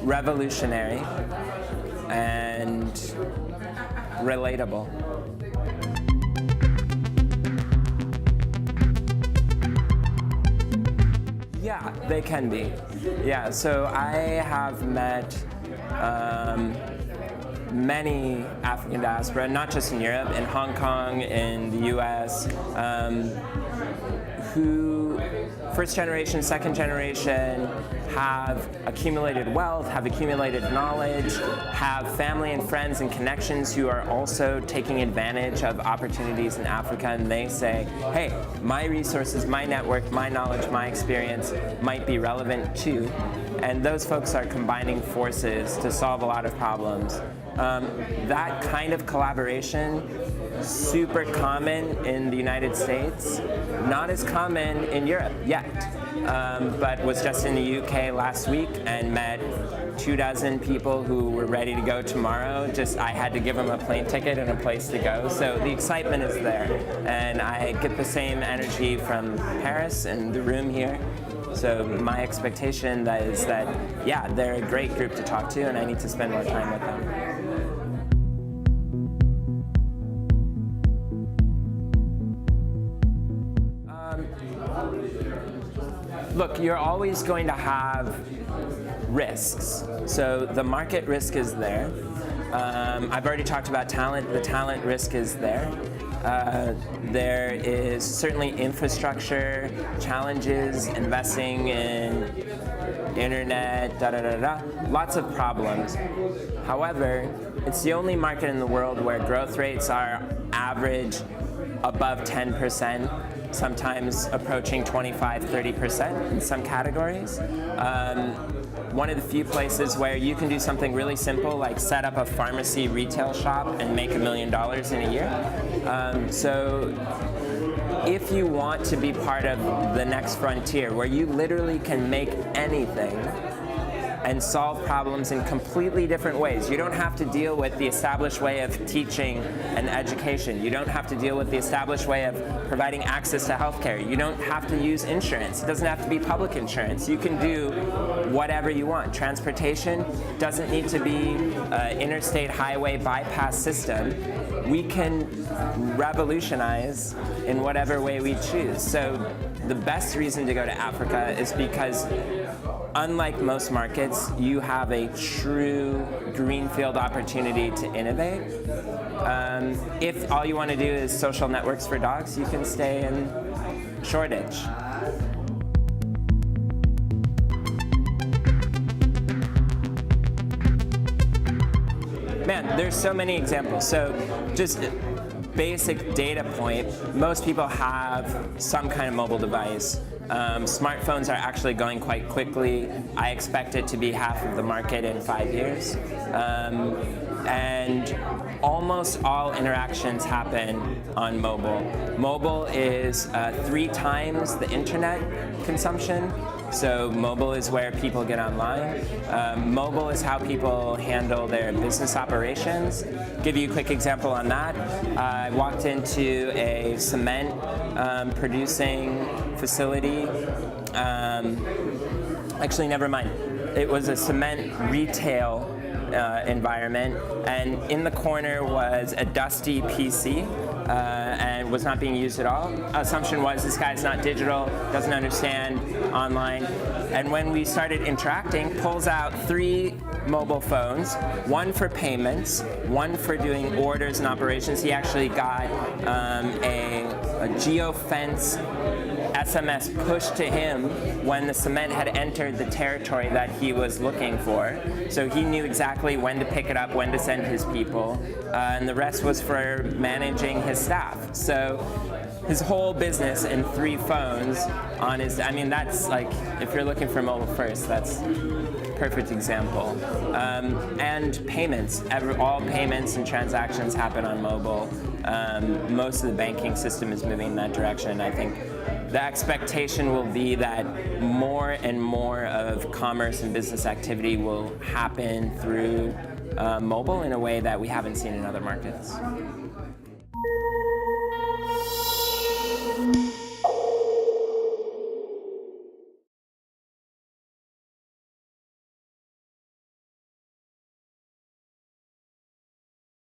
revolutionary, and relatable. Yeah, they can be. Yeah, so I have met many African diaspora, not just in Europe, in Hong Kong, in the US, who first generation, second generation have accumulated wealth, have accumulated knowledge, have family and friends and connections who are also taking advantage of opportunities in Africa, and they say, hey, my resources, my network, my knowledge, my experience might be relevant too. And those folks are combining forces to solve a lot of problems. That kind of collaboration, super common in the United States, not as common in Europe yet, but was just in the UK last week and met 24 people who were ready to go tomorrow. I had to give them a plane ticket and a place to go. So the excitement is there, and I get the same energy from Paris and the room here. So my expectation is that, yeah, they're a great group to talk to, and I need to spend more time with them. Look, you're always going to have risks. So the market risk is there. I've already talked about talent. The talent risk is there. There is certainly infrastructure challenges, investing in internet, lots of problems. However, it's the only market in the world where growth rates are average above 10%, sometimes approaching 25-30% in some categories. One of the few places where you can do something really simple, like set up a pharmacy retail shop and make $1 million in a year. So if you want to be part of the next frontier, where you literally can make anything and solve problems in completely different ways. You don't have to deal with the established way of teaching and education. You don't have to deal with the established way of providing access to healthcare. You don't have to use insurance. It doesn't have to be public insurance. You can do whatever you want. Transportation doesn't need to be an interstate highway bypass system. We can revolutionize in whatever way we choose. So the best reason to go to Africa is because, unlike most markets, you have a true greenfield opportunity to innovate. If all you want to do is social networks for dogs, you can stay in Shoreditch. Man, there's so many examples. So just basic data point, most people have some kind of mobile device. Smartphones are actually going quite quickly. I expect it to be half of the market in 5 years. And almost all interactions happen on mobile. Mobile is 3 times the internet consumption. So mobile is where people get online. Mobile is how people handle their business operations. Give you a quick example on that. I walked into a cement producing facility. Actually, never mind. It was a cement retail environment, and in the corner was a dusty PC and was not being used at all. Assumption was this guy's not digital, doesn't understand online. And when we started interacting, pulls out 3 mobile phones, one for payments, one for doing orders and operations. He actually got a geofence SMS pushed to him when the cement had entered the territory that he was looking for. So he knew exactly when to pick it up, when to send his people, and the rest was for managing his staff. So his whole business in 3 phones on his, I mean, that's like, if you're looking for mobile first, that's a perfect example. And payments, all payments and transactions happen on mobile. Most of the banking system is moving in that direction, and I think the expectation will be that more and more of commerce and business activity will happen through mobile in a way that we haven't seen in other markets.